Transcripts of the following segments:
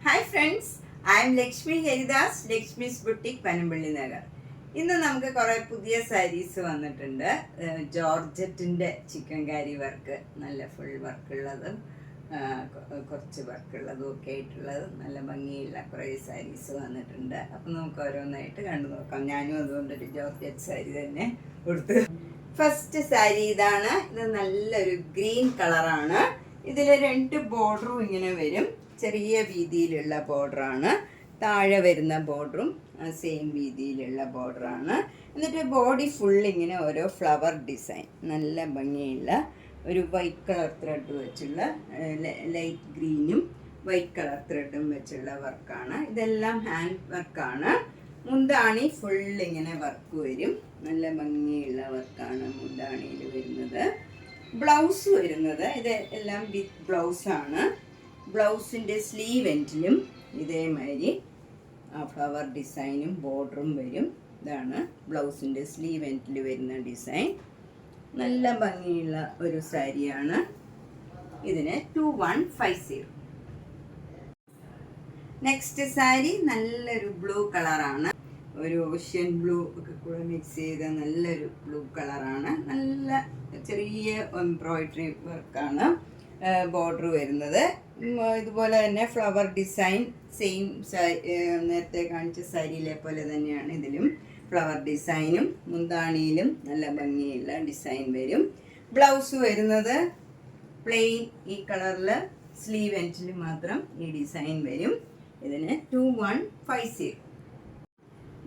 Hi friends, I M Lakshmi Haridas, Lakshmi's boutique, Panampilly Nagar. ഇന്ന് നമുക്ക് കുറേ പുതിയ സാരീസ് വന്നിട്ടുണ്ട്. ജോർജറ്റിൻ്റെ ചിക്കൻ കാരി വർക്ക്, നല്ല ഫുൾ വർക്കുള്ളതും കുറച്ച് വർക്കുള്ളതും ഒക്കെ ആയിട്ടുള്ളത് നല്ല ഭംഗിയുള്ള കുറേ സാരീസ് വന്നിട്ടുണ്ട്. അപ്പം നമുക്ക് ഓരോന്നായിട്ട് കണ്ടു നോക്കാം. ഞാനും അതുകൊണ്ടൊരു ജോർജറ്റ് സാരി തന്നെ കൊടുത്തു. ഫസ്റ്റ് സാരി ഇതാണ്. ഇത് നല്ലൊരു ഗ്രീൻ കളറാണ്. ഇതിൽ 2 ബോർഡറും ഇങ്ങനെ വരും. ചെറിയ വീതിയിലുള്ള ബോർഡറാണ്. താഴെ വരുന്ന ബോർഡറും സെയിം വീതിയിലുള്ള ബോർഡറാണ്. എന്നിട്ട് ബോഡി ഫുൾ ഇങ്ങനെ ഓരോ ഫ്ലവർ ഡിസൈൻ, നല്ല ഭംഗിയുള്ള ഒരു വൈറ്റ് കളർ ത്രെഡ് വെച്ചുള്ള ലൈറ്റ് ഗ്രീനും വൈറ്റ് കളർ ത്രെഡും വെച്ചുള്ള വർക്കാണ്. ഇതെല്ലാം ഹാൻഡ് വർക്കാണ്. മുന്താണി ഫുൾ ഇങ്ങനെ വർക്ക് വരും. നല്ല ഭംഗിയുള്ള വർക്കാണ് മുന്താണിയിൽ വരുന്നത്. ബ്ലൗസ് വരുന്നത് ഇത് എല്ലാം വിത്ത് ബ്ലൗസാണ്. ബ്ലൗസിൻ്റെ സ്ലീവ് എൻഡിലും ഇതേമാതിരി ഫ്ലവർ ഡിസൈനും ബോർഡറും വരും. ഇതാണ് ബ്ലൗസിൻ്റെ സ്ലീവ് എൻഡിൽ വരുന്ന ഡിസൈൻ. നല്ല ഭംഗിയുള്ള ഒരു സാരിയാണ്. ഇതിന് 2150. നെക്സ്റ്റ് സാരി നല്ലൊരു ബ്ലൂ കളറാണ്. ഒരു ഓഷ്യൻ ബ്ലൂ ഒക്കെ കൂടെ മിക്സ് ചെയ്ത നല്ലൊരു ബ്ലൂ കളറാണ്. നല്ല ചെറിയ എംബ്രോയിഡറി വർക്കാണ് ബോർഡർ വരുന്നത്. ഇതുപോലെ തന്നെ ഫ്ലവർ ഡിസൈൻ സെയിം നേരത്തെ കാണിച്ച സാരിയിലെ പോലെ തന്നെയാണ് ഇതിലും ഫ്ലവർ ഡിസൈനും. മുന്താണിയിലും നല്ല ഭംഗിയുള്ള ഡിസൈൻ വരും. ബ്ലൗസ് വരുന്നത് പ്ലെയിൻ ഈ കളറിൽ, സ്ലീവ് എൻഡിൽ മാത്രം ഈ ഡിസൈൻ വരും. ഇതിന് 2150.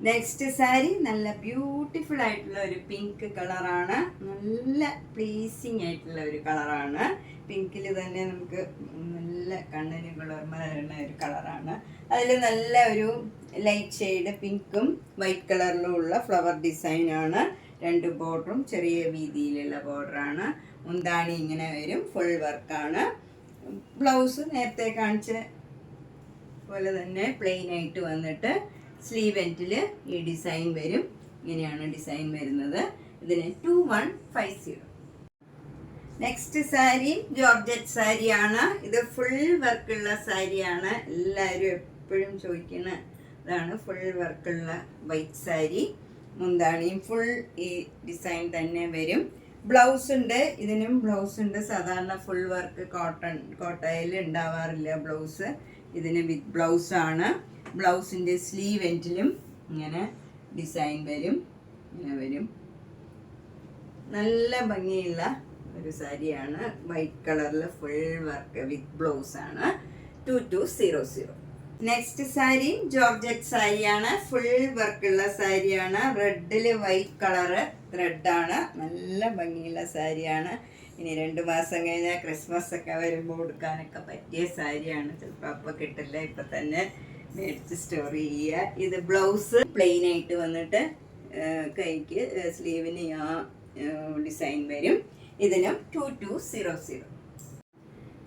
നെക്സ്റ്റ് സാരി നല്ല ബ്യൂട്ടിഫുൾ ആയിട്ടുള്ള ഒരു പിങ്ക് കളറാണ്. നല്ല പ്ലീസിങ് ആയിട്ടുള്ള ഒരു കളറാണ്. പിങ്കിൽ തന്നെ നമുക്ക് നല്ല കണ്ണിന് കുളിർമ തരുന്ന ഒരു കളറാണ്. അതിൽ നല്ല ഒരു ലൈറ്റ് ഷെയ്ഡ് പിങ്കും വൈറ്റ് കളറിലും ഉള്ള ഫ്ലവർ ഡിസൈനാണ്. 2 ബോർഡറും ചെറിയ വീതിയിലുള്ള ബോർഡറാണ്. മുന്താണി ഇങ്ങനെ വരും. ഫുൾ വർക്കാണ്. ബ്ലൗസ് നേരത്തെ കാണിച്ച പോലെ തന്നെ പ്ലെയിൻ ആയിട്ട് വന്നിട്ട് സ്ലീവ് എൻഡിൽ ഈ ഡിസൈൻ വരും. ഇങ്ങനെയാണ് ഡിസൈൻ വരുന്നത്. ഇതിന് 2150. നെക്സ്റ്റ് സാരി ജോർജറ്റ് സാരിയാണ്. ഇത് ഫുൾ വർക്കുള്ള സാരിയാണ്. എല്ലാവരും എപ്പോഴും ചോദിക്കുന്ന ഇതാണ് ഫുൾ വർക്കുള്ള വൈറ്റ് സാരി. മുന്താണിയും ഫുൾ ഈ ഡിസൈൻ തന്നെ വരും. ബ്ലൗസ് ഉണ്ട്. ഇതിനും ബ്ലൗസ് ഉണ്ട്. സാധാരണ ഫുൾ വർക്ക് കോട്ടയിൽ ഉണ്ടാവാറില്ല ബ്ലൗസ്. ഇതിന് വിത്ത് ബ്ലൗസാണ്. ബ്ലൗസിൻ്റെ സ്ലീവ് എൻഡിലും ഇങ്ങനെ ഡിസൈൻ വരും. ഇങ്ങനെ വരും. നല്ല ഭംഗിയുള്ള ഒരു സാരിയാണ്. വൈറ്റ് കളറിൽ ഫുൾ വർക്ക് വിത്ത് ബ്ലൗസാണ്. 2200. നെക്സ്റ്റ് സാരി ജോർജറ്റ് സാരിയാണ്. ഫുൾ വർക്കുള്ള സാരിയാണ്. റെഡിൽ വൈറ്റ് കളറ് ത്രെഡാണ്. നല്ല ഭംഗിയുള്ള സാരിയാണ്. ഇനി 2 മാസം കഴിഞ്ഞാൽ ക്രിസ്മസ് ഒക്കെ വരുമ്പോൾ കൊടുക്കാനൊക്കെ പറ്റിയ സാരിയാണ്. ചിലപ്പോൾ അപ്പം കിട്ടില്ല, ഇപ്പം തന്നെ മേടിച്ച് സ്റ്റോർ ചെയ്യുക. ഇത് ബ്ലൗസ് പ്ലെയിൻ ആയിട്ട് വന്നിട്ട് കൈക്ക് സ്ലീവിന് ആ ഡിസൈൻ വരും. ഇതിനും 2200.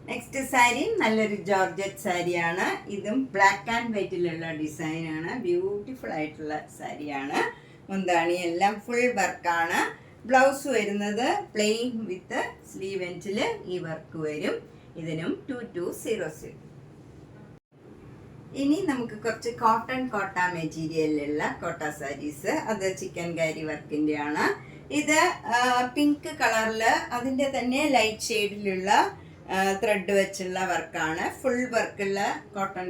നെക്സ്റ്റ് സാരി നല്ലൊരു ജോർജറ്റ് സാരിയാണ്. ഇതും ബ്ലാക്ക് ആൻഡ് വൈറ്റിലുള്ള ഡിസൈനാണ്. ബ്യൂട്ടിഫുൾ ആയിട്ടുള്ള സാരിയാണ്. മുന്താണി എല്ലാം ഫുൾ വർക്കാണ്. ബ്ലൗസ് വരുന്നത് പ്ലെയിൻ വിത്ത് സ്ലീവ് എൻഡിൽ ഈ വർക്ക് വരും. ഇതിനും 2200. ഇനി നമുക്ക് കുറച്ച് കോട്ട മെറ്റീരിയലിലുള്ള കോട്ട സാരീസ്. അത് ചിക്കൻ കാരി വർക്കിൻ്റെ ആണ്. ഇത് പിങ്ക് കളറിൽ അതിൻ്റെ തന്നെ ലൈറ്റ് ഷെയ്ഡിലുള്ള ത്രെഡ് വെച്ചുള്ള വർക്കാണ്. ഫുൾ വർക്കുള്ള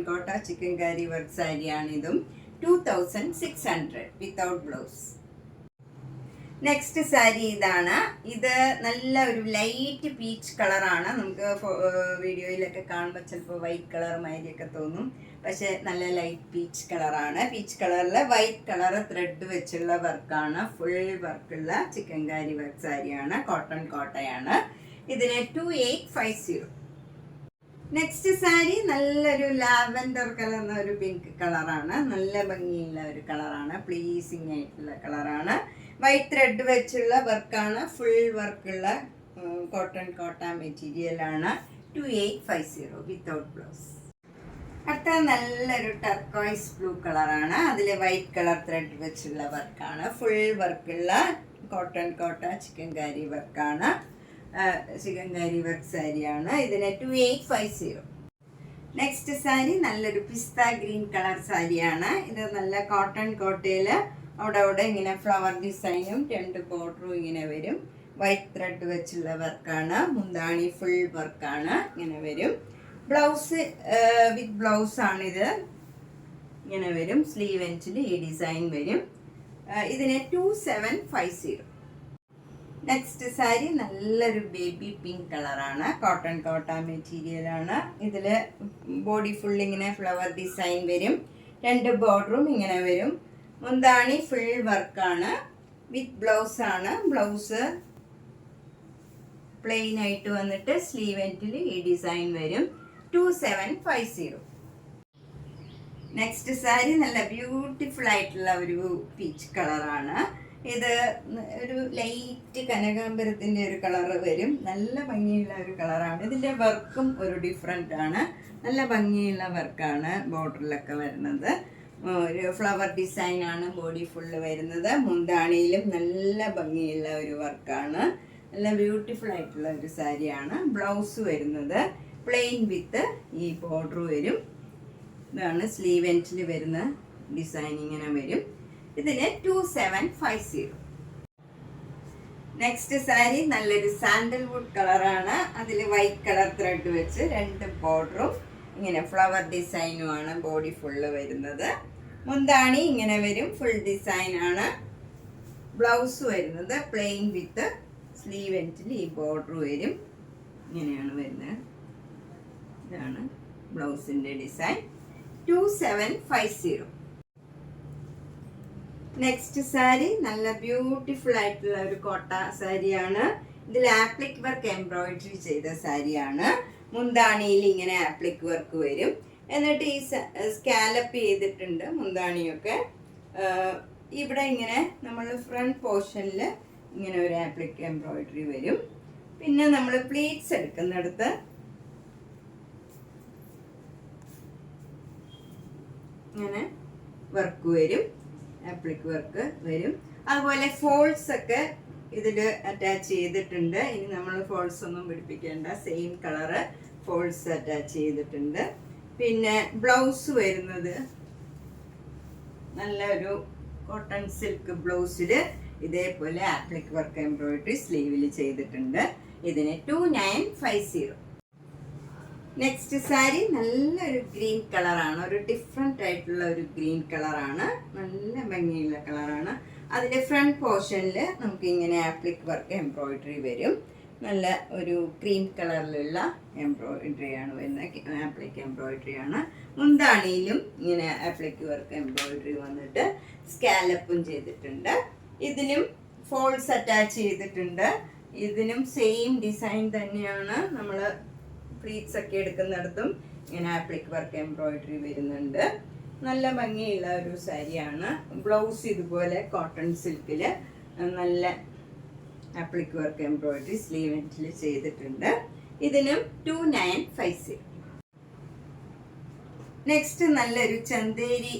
കോട്ട ചിക്കൻ കാരി വർക്ക് സാരിയാണ്. ഇതും 2600 വിത്തൗട്ട് ബ്ലൗസ്. നെക്സ്റ്റ് സാരി ഇതാണ്. ഇത് നല്ല ഒരു ലൈറ്റ് പീച്ച് കളറാണ്. നമുക്ക് വീഡിയോയിലൊക്കെ കാണുമ്പോൾ ചിലപ്പോൾ വൈറ്റ് കളർ മാതിരിയൊക്കെ തോന്നും. പക്ഷെ നല്ല ലൈറ്റ് പീച്ച് കളറാണ്. പീച്ച് കളറിൽ വൈറ്റ് കളർ ത്രെഡ് വെച്ചുള്ള വർക്കാണ്. ഫുൾ വർക്കുള്ള ചിക്കൻ കാരി വർക്ക് സാരിയാണ്. കോട്ടയാണ്. ഇതിന് 2850. നെക്സ്റ്റ് സാരി നല്ലൊരു ലാവൻഡർ കലർന്ന ഒരു പിങ്ക് കളറാണ്. നല്ല ഭംഗിയുള്ള ഒരു കളറാണ്. പ്ലീസിങ് ആയിട്ടുള്ള കളറാണ്. വൈറ്റ് ത്രെഡ് വെച്ചുള്ള വർക്കാണ്. ഫുൾ വർക്കുള്ള കോട്ട മെറ്റീരിയലാണ്. 2850 വിത്തൗട്ട് ബ്ലൗസ്. അടുത്ത നല്ലൊരു ടർക്കോയ്സ് ബ്ലൂ കളറാണ്. അതിൽ വൈറ്റ് കളർ ത്രെഡ് വെച്ചുള്ള വർക്കാണ്. ഫുൾ വർക്കുള്ള കോട്ട ചിക്കൻ കാരി വർക്കാണ്. ചിക്കൻ കാരി വർക്ക് സാരിയാണ്. ഇതിന് 2850. നെക്സ്റ്റ് സാരി നല്ലൊരു പിസ്ത ഗ്രീൻ കളർ സാരിയാണ്. ഇത് നല്ല കോട്ടൺ കോട്ടയിൽ അവിടെ ഇങ്ങനെ ഫ്ലവർ ഡിസൈനും 2 ബോർഡറും ഇങ്ങനെ വരും. വൈറ്റ് ത്രെഡ് വെച്ചുള്ള വർക്കാണ്. മുന്താണി ഫുൾ വർക്കാണ്, ഇങ്ങനെ വരും. ബ്ലൗസ് വിത്ത് ബ്ലൗസ് ആണിത്, ഇങ്ങനെ വരും. സ്ലീവ് എൻഡിൽ ഈ ഡിസൈൻ വരും. ഇതിന് 2750. നെക്സ്റ്റ് സാരി നല്ലൊരു ബേബി പിങ്ക് കളറാണ്. കോട്ടൺ കോട്ട മെറ്റീരിയൽ ആണ്. ഇതിൽ ബോഡി ഫുൾ ഇങ്ങനെ ഫ്ലവർ ഡിസൈൻ വരും. 2 ബോർഡറും ഇങ്ങനെ വരും. മുന്താണി ഫുൾ വർക്കാണ്, വിത്ത് ബ്ലൗസ് ആണ്. ബ്ലൗസ് പ്ലെയിൻ ആയിട്ട് വന്നിട്ട് സ്ലീവ് എൻഡിൽ ഈ ഡിസൈൻ വരും. 2750. നെക്സ്റ്റ് സാരി നല്ല ബ്യൂട്ടിഫുൾ ആയിട്ടുള്ള ഒരു പീച്ച് കളറാണ്. ഇത് ഒരു ലൈറ്റ് കനകാംബരത്തിൻ്റെ ഒരു കളറ് വരും. നല്ല ഭംഗിയുള്ള ഒരു കളറാണ്. ഇതിൻ്റെ വർക്കും ഒരു ഡിഫറെൻ്റ് ആണ്. നല്ല ഭംഗിയുള്ള വർക്കാണ് ബോർഡറിലൊക്കെ വരുന്നത്. ഒരു ഫ്ലവർ ഡിസൈനാണ് ബോഡി ഫുള്ള് വരുന്നത്. മുന്താണിയിലും നല്ല ഭംഗിയുള്ള ഒരു വർക്കാണ്. നല്ല ബ്യൂട്ടിഫുൾ ആയിട്ടുള്ള ഒരു സാരിയാണ്. ബ്ലൗസ് വരുന്നത് പ്ലെയിൻ വിത്ത് ഈ ബോർഡർ വരും. ഇതാണ് സ്ലീവ് എൻഡിൽ വരുന്ന ഡിസൈൻ, ഇങ്ങനെ വരും. ഇതിന് 2750. നെക്സ്റ്റ് സാരി നല്ലൊരു സാൻഡൽവുഡ് കളറാണ്. അതിൽ വൈറ്റ് കളർ ത്രെഡ് വെച്ച് 2 ബോർഡറും ഇങ്ങനെ ഫ്ലവർ ഡിസൈനുമാണ് ബോഡി ഫുള്ള് വരുന്നത്. മുന്താണി ഇങ്ങനെ വരും, ഫുൾ ഡിസൈൻ ആണ്. ബ്ലൗസ് വരുന്നത് പ്ലെയിൻ വിത്ത് സ്ലീവ് എൻഡിൽ ഈ ബോർഡർ വരും, ഇങ്ങനെയാണ് വരുന്നത്. ഇതാണ് ബ്ലൗസിൻ്റെ ഡിസൈൻ. 2750. നെക്സ്റ്റ് സാരി നല്ല ബ്യൂട്ടിഫുൾ ആയിട്ടുള്ള ഒരു കോട്ട സാരിയാണ്. ഇതിൽ ആപ്ലിക് വർക്ക് എംബ്രോയിഡറി ചെയ്ത സാരിയാണ്. മുന്താണിയിൽ ഇങ്ങനെ ആപ്ലിക് വർക്ക് വരും. എന്നിട്ട് ഈ സ്കാലപ്പ് ചെയ്തിട്ടുണ്ട് മുന്താണിയൊക്കെ. ഇവിടെ ഇങ്ങനെ നമ്മൾ ഫ്രണ്ട് പോർഷനിൽ ഇങ്ങനെ ഒരു ആപ്ലിക് എംബ്രോയിഡറി വരും. പിന്നെ നമ്മൾ പ്ലീറ്റ്സ് എടുക്കുന്നിടത്ത് ഇങ്ങനെ വർക്ക് വരും, ആപ്ലിക് വർക്ക് വരും. അതുപോലെ ഫോൾസ് ഒക്കെ ഇതിൽ അറ്റാച്ച് ചെയ്തിട്ടുണ്ട്. ഇനി നമ്മൾ ഫോൾസ് ഒന്നും പിടിപ്പിക്കേണ്ട, സെയിം കളറ് ഫോൾസ് അറ്റാച്ച് ചെയ്തിട്ടുണ്ട്. പിന്നെ ബ്ലൗസ് വരുന്നത് നല്ലൊരു കോട്ടൺ സിൽക്ക് ബ്ലൗസിൽ ഇതേപോലെ ആപ്ലിക് വർക്ക് എംബ്രോയിഡറി സ്ലീവിൽ ചെയ്തിട്ടുണ്ട്. ഇതിന് 2950. നെക്സ്റ്റ് സാരി നല്ലൊരു ഗ്രീൻ കളറാണ്. ഒരു ഡിഫറെൻ്റ് ആയിട്ടുള്ള ഒരു ഗ്രീൻ കളറാണ്. നല്ല ഭംഗിയുള്ള കളറാണ്. അതിൻ്റെ ഫ്രണ്ട് പോർഷനിൽ നമുക്ക് ഇങ്ങനെ ആപ്ലിക് വർക്ക് എംബ്രോയിഡറി വരും. നല്ല ഒരു ക്രീം കളറിലുള്ള എംബ്രോയിഡറിയാണ് വരുന്നത്, ആപ്ലിക് എംബ്രോയിഡറിയാണ്. മുന്താണിയിലും ഇങ്ങനെ ആപ്ലിക് വർക്ക് എംബ്രോയിഡറി വന്നിട്ട് സ്കാലപ്പും ചെയ്തിട്ടുണ്ട്. ഇതിനും ഫോൾസ് അറ്റാച്ച് ചെയ്തിട്ടുണ്ട്. ഇതിനും സെയിം ഡിസൈൻ തന്നെയാണ്. നമ്മൾ പ്ലീറ്റ്സ് ഒക്കെ എടുക്കുന്നിടത്തും ഇങ്ങനെ ആപ്ലിക് വർക്ക് എംബ്രോയിഡറി വരുന്നുണ്ട്. നല്ല ഭംഗിയുള്ള ഒരു സാരിയാണ്. ബ്ലൗസ് ഇതുപോലെ കോട്ടൺ സിൽക്കിൽ നല്ല ആപ്ലിക് വർക്ക് എംബ്രോയിഡറി സ്ലീവ് എൻഡിൽ ചെയ്തിട്ടുണ്ട്. ഇതിനും 2950. നെക്സ്റ്റ് നല്ലൊരു ചന്തേരി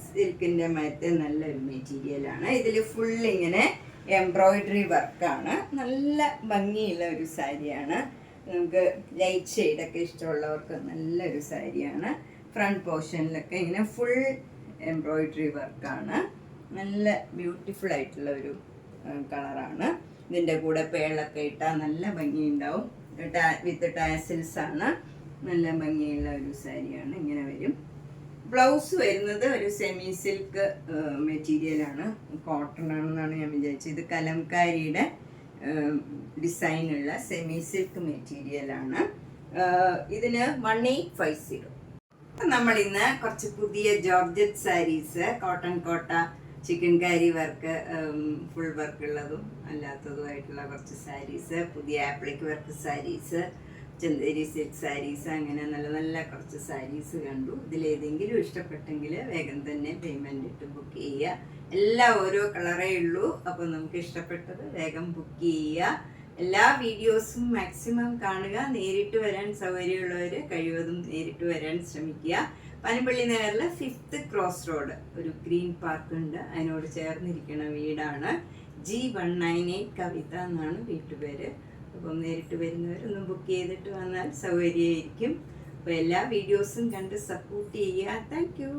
സിൽക്കിൻ്റെ മറ്റേ നല്ലൊരു മെറ്റീരിയലാണ്. ഇതിൽ ഫുൾ ഇങ്ങനെ എംബ്രോയിഡറി വർക്കാണ്. നല്ല ഭംഗിയുള്ള ഒരു സാരിയാണ്. നമുക്ക് ലൈറ്റ് ഷെയ്ഡൊക്കെ ഇഷ്ടമുള്ളവർക്ക് നല്ലൊരു സാരിയാണ്. ഫ്രണ്ട് പോർഷനിലൊക്കെ ഇങ്ങനെ ഫുൾ എംബ്രോയിഡറി വർക്കാണ്. നല്ല ബ്യൂട്ടിഫുൾ ആയിട്ടുള്ള ഒരു കളറാണ്. ഇതിൻ്റെ കൂടെ പേളൊക്കെ ഇട്ടാൽ നല്ല ഭംഗിയുണ്ടാവും. വിത്ത് ടാസിൽസ് ആണ്. നല്ല ഭംഗിയുള്ള ഒരു സാരിയാണ്, ഇങ്ങനെ വരും. ബ്ലൗസ് വരുന്നത് ഒരു സെമി സിൽക്ക് മെറ്റീരിയലാണ്, കോട്ടൺ ആണെന്നാണ് ഞാൻ വിചാരിച്ചത്. ഇത് കലംകാരിയുടെ ഡിസൈനുള്ള സെമി സിൽക്ക് മെറ്റീരിയലാണ്. ഇതിന് 1850. നമ്മൾ ഇന്ന് കുറച്ച് പുതിയ georgette saris, cotton Kota, chikankari work, full work ഉള്ളതും അല്ലാത്തതുമായിട്ടുള്ള കുറച്ച് സാരീസ്, പുതിയ applique work saris, Chanderi silk saris, അങ്ങനെ നല്ല നല്ല കുറച്ച് സാരീസ് കണ്ടു. ഇതിലേതെങ്കിലും ഇഷ്ടപ്പെട്ടെങ്കിൽ വേഗം തന്നെ പേയ്മെൻറ്റ് ഇട്ട് ബുക്ക് ചെയ്യുക. എല്ലാം ഓരോ കളറേ ഉള്ളൂ. അപ്പോൾ നമുക്ക് ഇഷ്ടപ്പെട്ടത് വേഗം ബുക്ക് ചെയ്യുക. എല്ലാ വീഡിയോസും മാക്സിമം കാണുക. നേരിട്ട് വരാൻ സൗകര്യമുള്ളവർ കഴിവതും നേരിട്ട് വരാൻ ശ്രമിക്കുക. പനമ്പള്ളി നഗറിൽ 5th ക്രോസ് റോഡ് ഒരു ഗ്രീൻ പാർക്ക് ഉണ്ട്, അതിനോട് ചേർന്നിരിക്കുന്ന വീടാണ്. G198 കവിത എന്നാണ് വീട്ടുപേര്. അപ്പം നേരിട്ട് വരുന്നവരൊന്ന് ബുക്ക് ചെയ്തിട്ട് വന്നാൽ സൗകര്യമായിരിക്കും. അപ്പോൾ എല്ലാ വീഡിയോസും കണ്ട് സപ്പോർട്ട് ചെയ്യുക. Thank you.